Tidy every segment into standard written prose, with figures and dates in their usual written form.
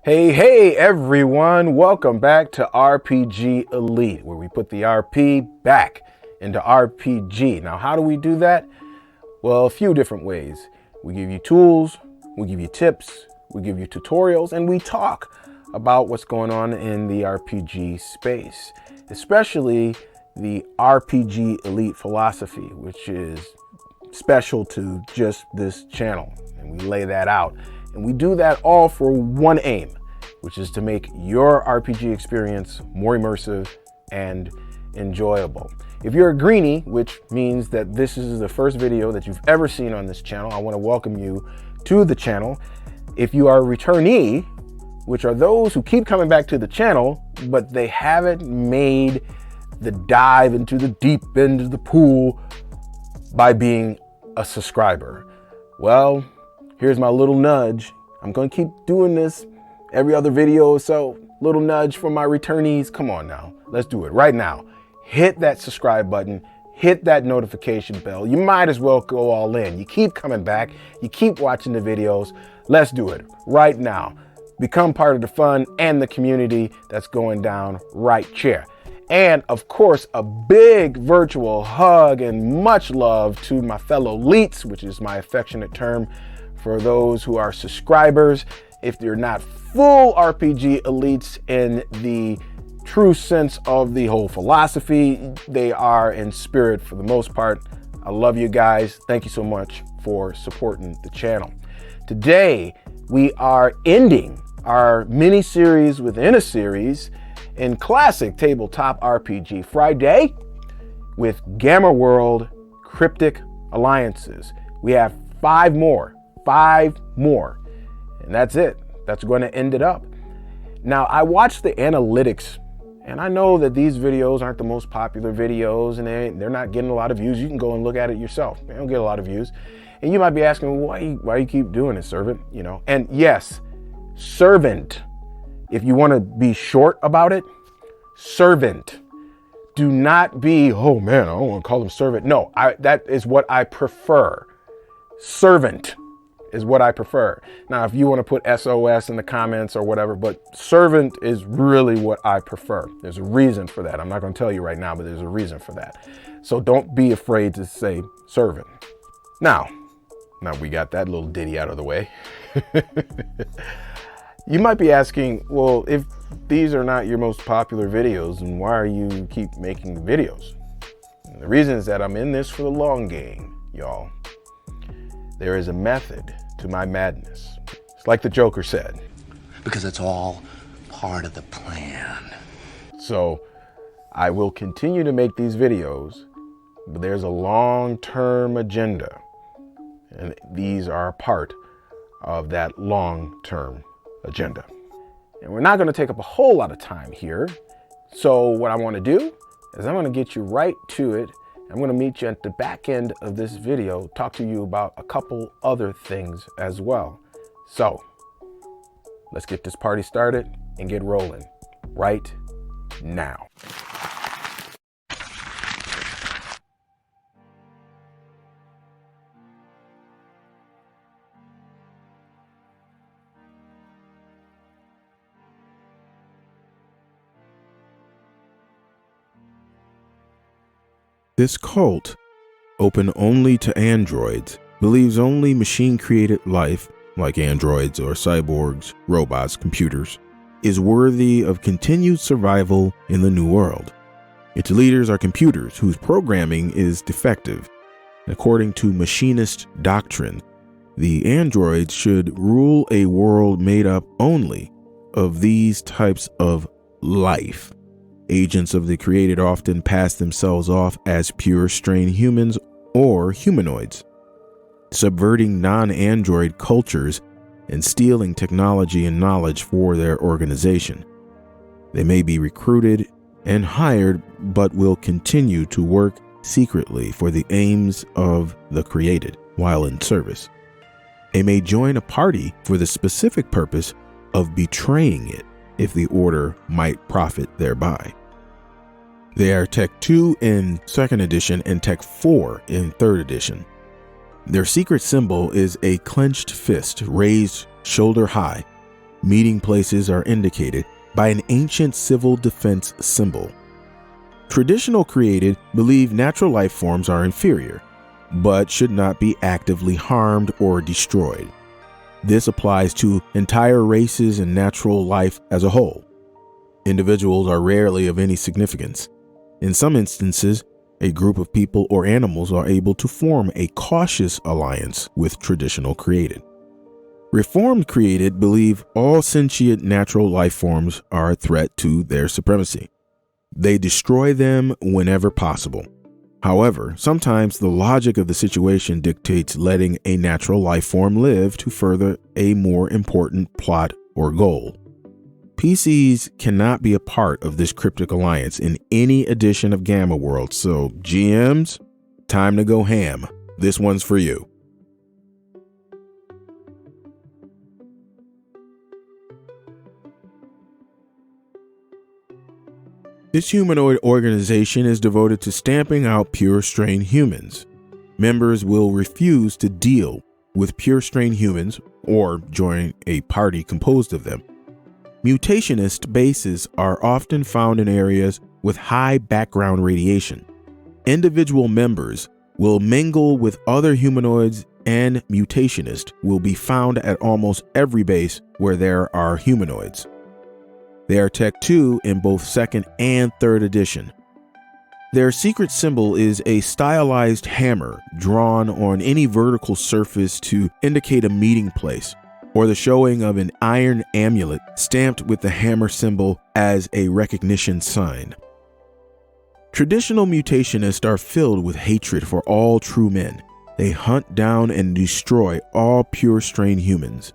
Hey everyone, welcome back to RPG Elite, where we put the RP back into RPG. Now, how do we do that? Well, a few different ways. We give you tools, we give you tips, we give you tutorials, and we talk about what's going on in the RPG space, especially the RPG Elite philosophy, which is special to just this channel. And we lay that out. And we do that all for one aim, which is to make your RPG experience more immersive and enjoyable. If you're a greenie, which means that this is the first video that you've ever seen on this channel, I want to welcome you to the channel. If you are a returnee, which are those who keep coming back to the channel, but they haven't made the dive into the deep end of the pool by being a subscriber. Well, here's my little nudge. I'm going to keep doing this every other video or so. Little nudge for my returnees. Come on now. Let's do it right now. Hit that subscribe button. Hit that notification bell. You might as well go all in. You keep coming back. You keep watching the videos. Let's do it right now. Become part of the fun and the community that's going down right here. And of course, a big virtual hug and much love to my fellow elites, which is my affectionate term for those who are subscribers. If you're not full RPG elites in the true sense of the whole philosophy, they are in spirit for the most part. I love you guys. Thank you so much for supporting the channel. Today, we are ending our mini series within a series in Classic Tabletop RPG Friday with Gamma World Cryptic Alliances. We have five more, and that's it. That's going to end it up. Now, I watched the analytics, and I know that these videos aren't the most popular videos, and they're not getting a lot of views. You can go and look at it yourself. They don't get a lot of views. And you might be asking, why you keep doing it, Servant? You know, and yes, Servant. If you want to be short about it, Servant. Do not be, oh man, I don't want to call him Servant. No, that is what I prefer. Servant is what I prefer. Now, if you want to put SOS in the comments or whatever, but Servant is really what I prefer. There's a reason for that. I'm not going to tell you right now, but there's a reason for that. So don't be afraid to say Servant. Now we got that little ditty out of the way. You might be asking, well, if these are not your most popular videos, then why are you keep making videos? And the reason is that I'm in this for the long game, y'all. There is a method to my madness. It's like the Joker said. Because it's all part of the plan. So I will continue to make these videos, but there's a long-term agenda. And these are part of that long-term agenda. And we're not going to take up a whole lot of time here. So what I want to do is I'm going to get you right to it. I'm going to meet you at the back end of this video, talk to you about a couple other things as well. So let's get this party started and get rolling right now. This cult, open only to androids, believes only machine-created life, like androids or cyborgs, robots, computers, is worthy of continued survival in the new world. Its leaders are computers whose programming is defective. According to machinist doctrine, the androids should rule a world made up only of these types of life. Agents of the created often pass themselves off as pure strain humans or humanoids, subverting non-android cultures and stealing technology and knowledge for their organization. They may be recruited and hired, but will continue to work secretly for the aims of the created while in service. They may join a party for the specific purpose of betraying it, if the order might profit thereby. They are Tech 2 in 2nd edition and Tech 4 in 3rd edition. Their secret symbol is a clenched fist raised shoulder high, Meeting places are indicated by an ancient civil defense symbol. Traditional created believe natural life forms are inferior, but should not be actively harmed or destroyed. This applies to entire races and natural life as a whole. Individuals are rarely of any significance. In some instances, a group of people or animals are able to form a cautious alliance with traditional created. Reformed created believe all sentient natural life forms are a threat to their supremacy. They destroy them whenever possible. However, sometimes the logic of the situation dictates letting a natural life form live to further a more important plot or goal. PCs cannot be a part of this cryptic alliance in any edition of Gamma World, so GMs, time to go ham. This one's for you. This humanoid organization is devoted to stamping out pure strain humans. Members will refuse to deal with pure strain humans or join a party composed of them. Mutationist bases are often found in areas with high background radiation. Individual members will mingle with other humanoids, and mutationists will be found at almost every base where there are humanoids. They are Tech 2 in both 2nd and 3rd edition. Their secret symbol is a stylized hammer drawn on any vertical surface to indicate a meeting place, or the showing of an iron amulet stamped with the hammer symbol as a recognition sign. Traditional mutationists are filled with hatred for all true men. They hunt down and destroy all pure strain humans.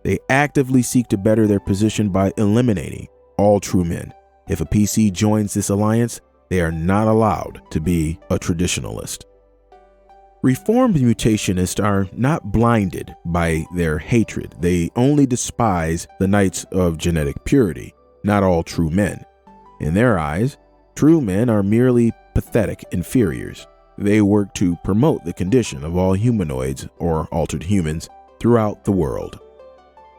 They actively seek to better their position by eliminating all true men. If a PC joins this alliance, they are not allowed to be a traditionalist. Reformed mutationists are not blinded by their hatred. They only despise the Knights of Genetic Purity, not all true men. In their eyes, true men are merely pathetic inferiors. They work to promote the condition of all humanoids or altered humans throughout the world.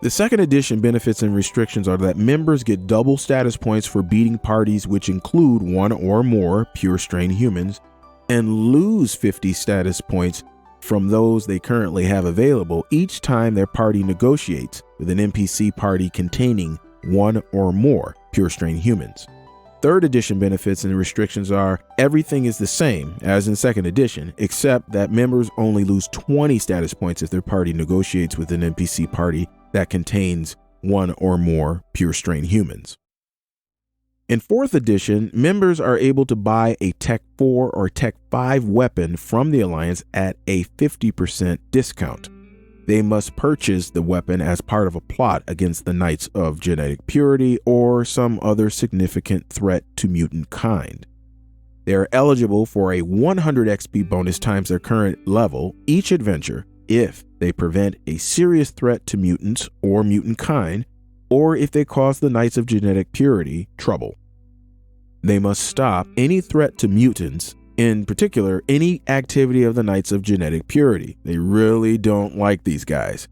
The 2nd edition benefits and restrictions are that members get double status points for beating parties which include one or more pure strain humans, and lose 50 status points from those they currently have available each time their party negotiates with an NPC party containing one or more pure strain humans. 3rd edition benefits and restrictions are everything is the same as in 2nd edition, except that members only lose 20 status points if their party negotiates with an NPC party that contains one or more pure strain humans. In 4th edition, members are able to buy a Tech 4 or Tech 5 weapon from the Alliance at a 50% discount. They must purchase the weapon as part of a plot against the Knights of Genetic Purity or some other significant threat to mutant kind. They are eligible for a 100 XP bonus times their current level each adventure if they prevent a serious threat to mutants or mutant kind, or if they cause the Knights of Genetic Purity trouble. They must stop any threat to mutants, in particular any activity of the Knights of Genetic Purity. They really don't like these guys.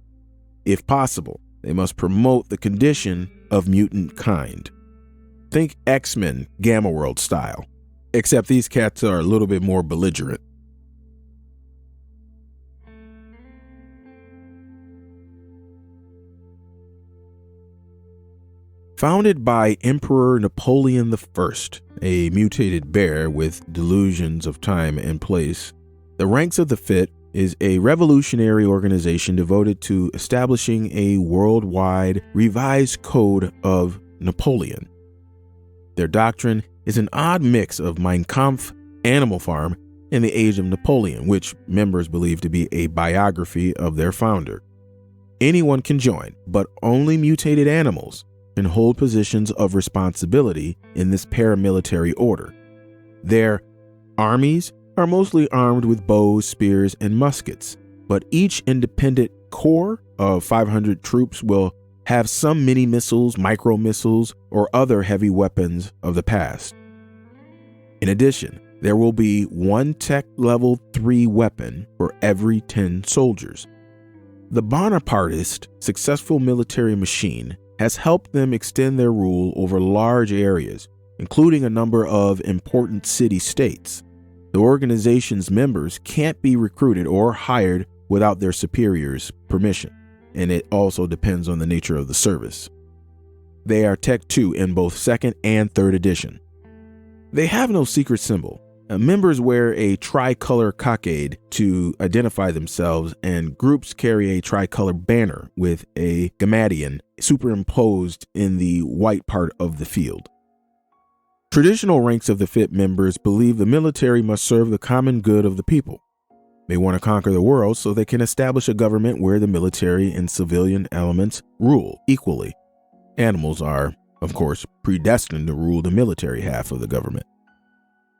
If possible, they must promote the condition of mutant kind. Think X-Men Gamma World style, except these cats are a little bit more belligerent. Founded by Emperor Napoleon I, a mutated bear with delusions of time and place, the Ranks of the Fit is a revolutionary organization devoted to establishing a worldwide revised code of Napoleon. Their doctrine is an odd mix of Mein Kampf, Animal Farm, and the Age of Napoleon, which members believe to be a biography of their founder. Anyone can join, but only mutated animals can hold positions of responsibility in this paramilitary order. Their armies are mostly armed with bows, spears, and muskets, but each independent corps of 500 troops will have some mini missiles, micro missiles, or other heavy weapons of the past. In addition, there will be one Tech Level 3 weapon for every 10 soldiers. The Bonapartist successful military machine has helped them extend their rule over large areas, including a number of important city-states. The organization's members can't be recruited or hired without their superiors' permission, and it also depends on the nature of the service. They are Tech 2 in both 2nd and 3rd edition. They have no secret symbol. Members wear a tricolor cockade to identify themselves, and groups carry a tricolor banner with a gammadion superimposed in the white part of the field. Traditional ranks of the FIT members believe the military must serve the common good of the people. They want to conquer the world so they can establish a government where the military and civilian elements rule equally. Animals are, of course, predestined to rule the military half of the government.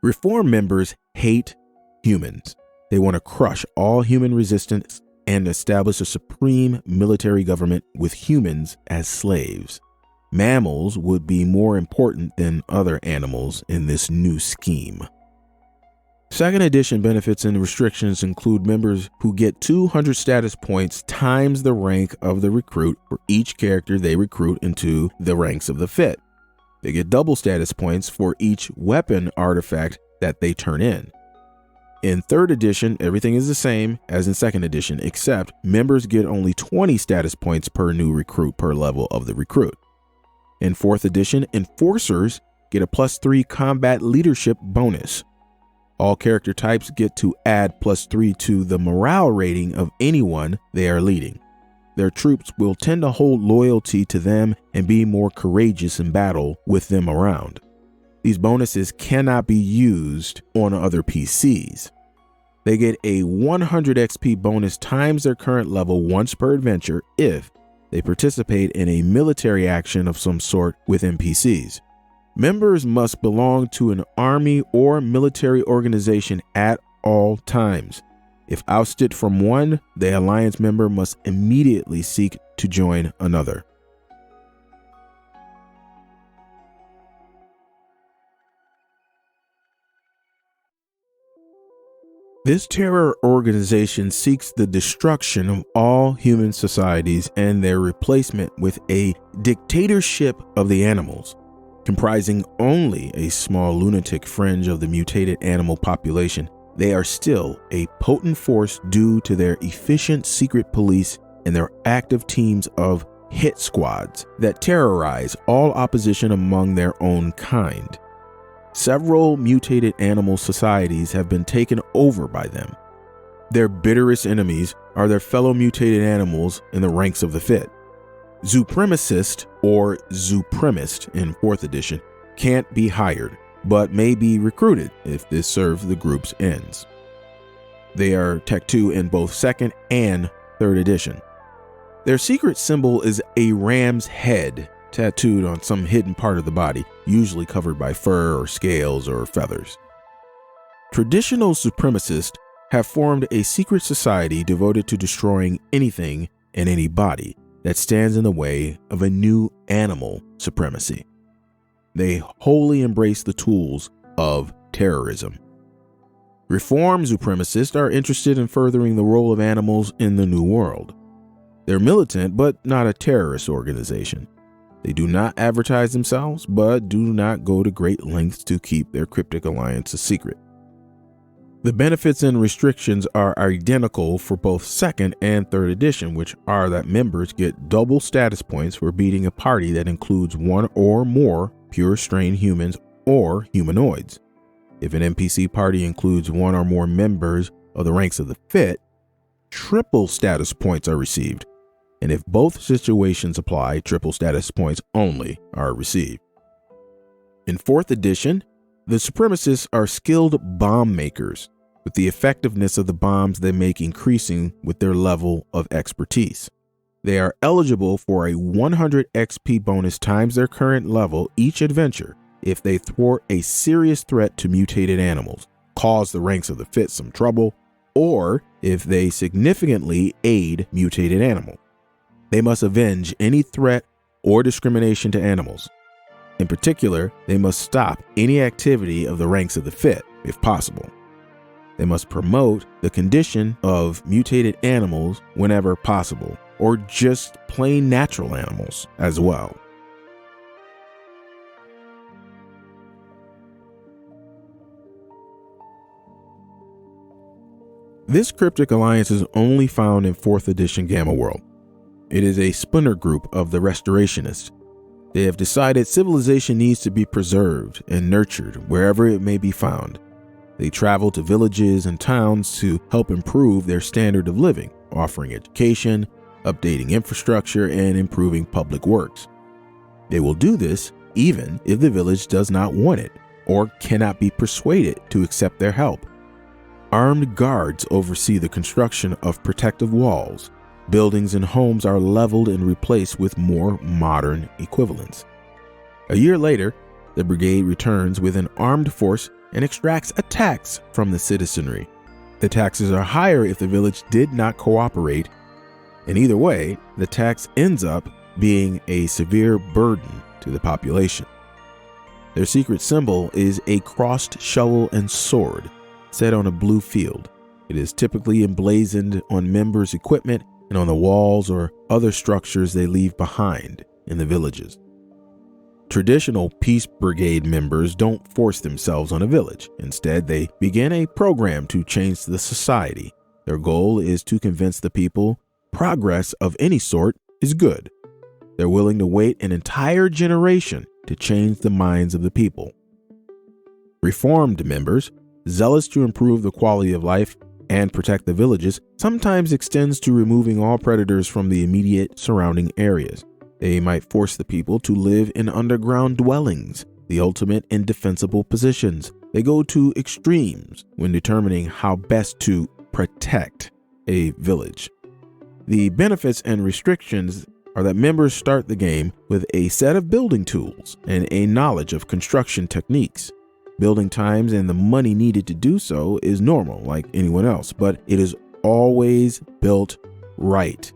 Reform members hate humans. They want to crush all human resistance and establish a supreme military government with humans as slaves. Mammals would be more important than other animals in this new scheme. 2nd edition benefits and restrictions include members who get 200 status points times the rank of the recruit for each character they recruit into the ranks of the FIT. They get double status points for each weapon artifact that they turn in. In 3rd edition, everything is the same as in 2nd edition, except members get only 20 status points per new recruit per level of the recruit. In 4th edition, enforcers get a +3 combat leadership bonus. All character types get to add +3 to the morale rating of anyone they are leading. Their troops will tend to hold loyalty to them and be more courageous in battle with them around. These bonuses cannot be used on other PCs. They get a 100 XP bonus times their current level once per adventure if they participate in a military action of some sort with NPCs. Members must belong to an army or military organization at all times. If ousted from one, the alliance member must immediately seek to join another. This terror organization seeks the destruction of all human societies and their replacement with a dictatorship of the animals, comprising only a small lunatic fringe of the mutated animal population. They are still a potent force due to their efficient secret police and their active teams of hit squads that terrorize all opposition among their own kind. Several mutated animal societies have been taken over by them. Their bitterest enemies are their fellow mutated animals in the ranks of the FIT. Supremacist or Supremist in 4th edition can't be hired, but may be recruited if this serves the group's ends. They are Tech 2 in both 2nd and 3rd edition. Their secret symbol is a ram's head tattooed on some hidden part of the body, usually covered by fur or scales or feathers. Traditional supremacists have formed a secret society devoted to destroying anything and anybody that stands in the way of a new animal supremacy. They wholly embrace the tools of terrorism. Reform supremacists are interested in furthering the role of animals in the New World. They're militant, but not a terrorist organization. They do not advertise themselves, but do not go to great lengths to keep their cryptic alliance a secret. The benefits and restrictions are identical for both 2nd and 3rd edition, which are that members get double status points for beating a party that includes one or more pure strain humans or humanoids. If an NPC party includes one or more members of the ranks of the FIT, triple status points are received. And if both situations apply, triple status points only are received. In 4th edition, the supremacists are skilled bomb makers, with the effectiveness of the bombs they make increasing with their level of expertise. They are eligible for a 100 XP bonus times their current level each adventure if they thwart a serious threat to mutated animals, cause the ranks of the FIT some trouble, or if they significantly aid mutated animals. They must avenge any threat or discrimination to animals. In particular, they must stop any activity of the ranks of the FIT, if possible. They must promote the condition of mutated animals whenever possible, or just plain natural animals as well. This cryptic alliance is only found in 4th edition Gamma World. It is a splinter group of the Restorationists. They have decided civilization needs to be preserved and nurtured wherever it may be found. They travel to villages and towns to help improve their standard of living, offering education, updating infrastructure, and improving public works. They will do this even if the village does not want it or cannot be persuaded to accept their help. Armed guards oversee the construction of protective walls. Buildings and homes are leveled and replaced with more modern equivalents. A year later, the brigade returns with an armed force and extracts a tax from the citizenry. The taxes are higher if the village did not cooperate, and either way, the tax ends up being a severe burden to the population. Their secret symbol is a crossed shovel and sword set on a blue field. It is typically emblazoned on members' equipment and on the walls or other structures they leave behind in the villages. Traditional Peace Brigade members don't force themselves on a village. Instead, they begin a program to change the society. Their goal is to convince the people progress of any sort is good. They're willing to wait an entire generation to change the minds of the people. Reformed members, zealous to improve the quality of life and protect the villages, sometimes extends to removing all predators from the immediate surrounding areas. They might force the people to live in underground dwellings, the ultimate indefensible positions. They go to extremes when determining how best to protect a village. The benefits and restrictions are that members start the game with a set of building tools and a knowledge of construction techniques. Building times and the money needed to do so is normal, like anyone else, but it is always built right.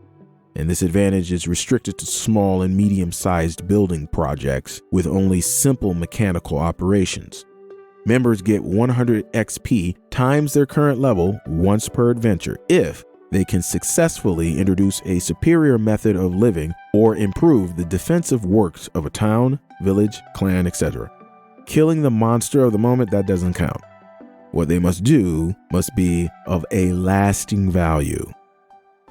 And this advantage is restricted to small and medium-sized building projects with only simple mechanical operations. Members get 100 XP times their current level once per adventure if they can successfully introduce a superior method of living or improve the defensive works of a town, village, clan, etc. Killing the monster of the moment, that doesn't count. What they must do must be of a lasting value.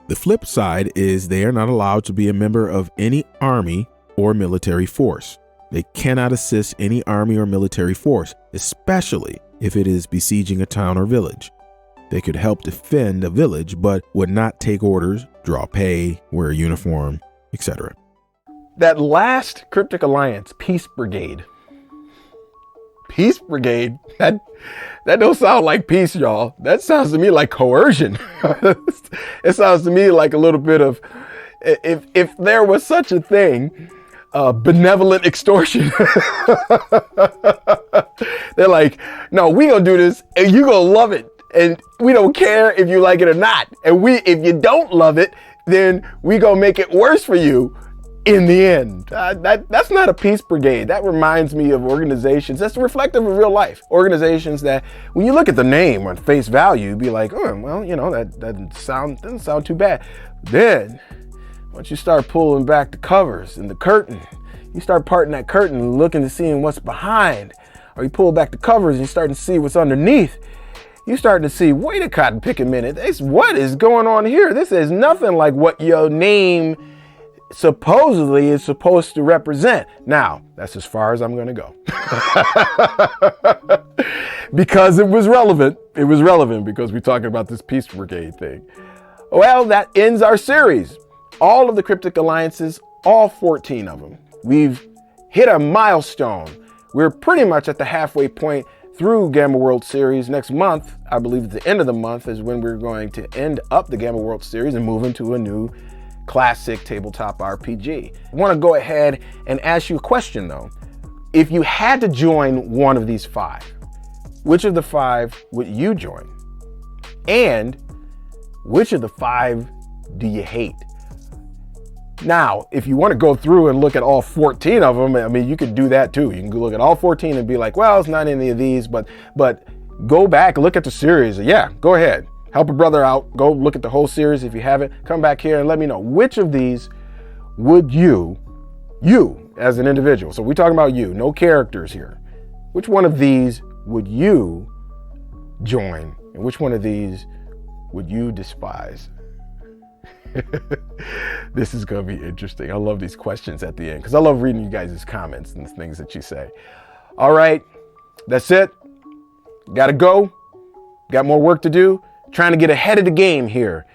The flip side is they are not allowed to be a member of any army or military force. They cannot assist any army or military force, especially if it is besieging a town or village. They could help defend a village, but would not take orders, draw pay, wear a uniform, etc. That last Cryptic Alliance, Peace Brigade. Peace Brigade? That don't sound like peace, y'all. That sounds to me like coercion. It sounds to me like a little bit of, if there was such a thing, benevolent extortion. They're like, no, we gonna do this and you gonna love it. And we don't care if you like it or not. And if you don't love it, then we gonna make it worse for you in the end. That's not a peace brigade. That reminds me of organizations that's reflective of real life. Organizations that, when you look at the name on face value, you'd be like, oh, well, you know, that doesn't sound too bad. Then, once you start pulling back the covers and the curtain, you start parting that curtain and looking to seeing what's behind, or you pull back the covers and you start to see what's underneath. You start to see, wait a cotton picking minute, what is going on here? This is nothing like what your name supposedly is supposed to represent. Now, that's as far as I'm going to go. Because it was relevant. It was relevant because we're talking about this Peace Brigade thing. Well, that ends our series. All of the Cryptic Alliances, all 14 of them. We've hit a milestone. We're pretty much at the halfway point through Gamma World series. Next month, I believe at the end of the month, is when we're going to end up the Gamma World series and move into a new classic tabletop RPG. I want to go ahead and ask you a question though. If you had to join one of these 5, which of the 5 would you join? And which of the 5 do you hate? Now, if you want to go through and look at all 14 of them, I mean, you could do that too. You can go look at all 14 and be like, well, it's not any of these, but go back, look at the series. Yeah, go ahead. help a brother out. Go look at the whole series if you haven't. Come back here and let me know which of these would you as an individual. So we're talking about you, no characters here. Which one of these would you join, and which one of these would you despise? This is going to be interesting. I love these questions at the end because I love reading you guys' comments and the things that you say. All right, that's it. Got to go. Got more work to do. Trying to get ahead of the game here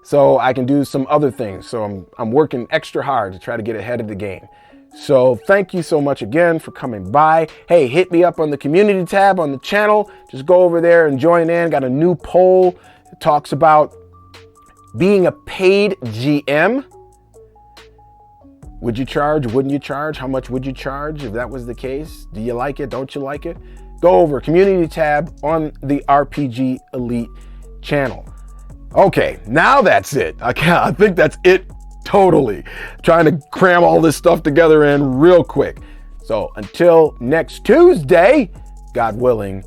so I can do some other things. So I'm working extra hard to try to get ahead of the game. So thank you so much again for coming by. Hey, hit me up on the community tab on the channel. Just go over there and join in. Got a new poll that talks about being a paid GM. Would you charge? Wouldn't you charge? How much would you charge if that was the case? Do you like it? Don't you like it? Go over community tab on the RPG Elite channel. Okay, now that's it. I think that's it. Totally trying to cram all this stuff together in real quick. So until next Tuesday, God willing,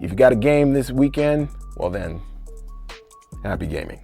if you got a game this weekend, well then, happy gaming.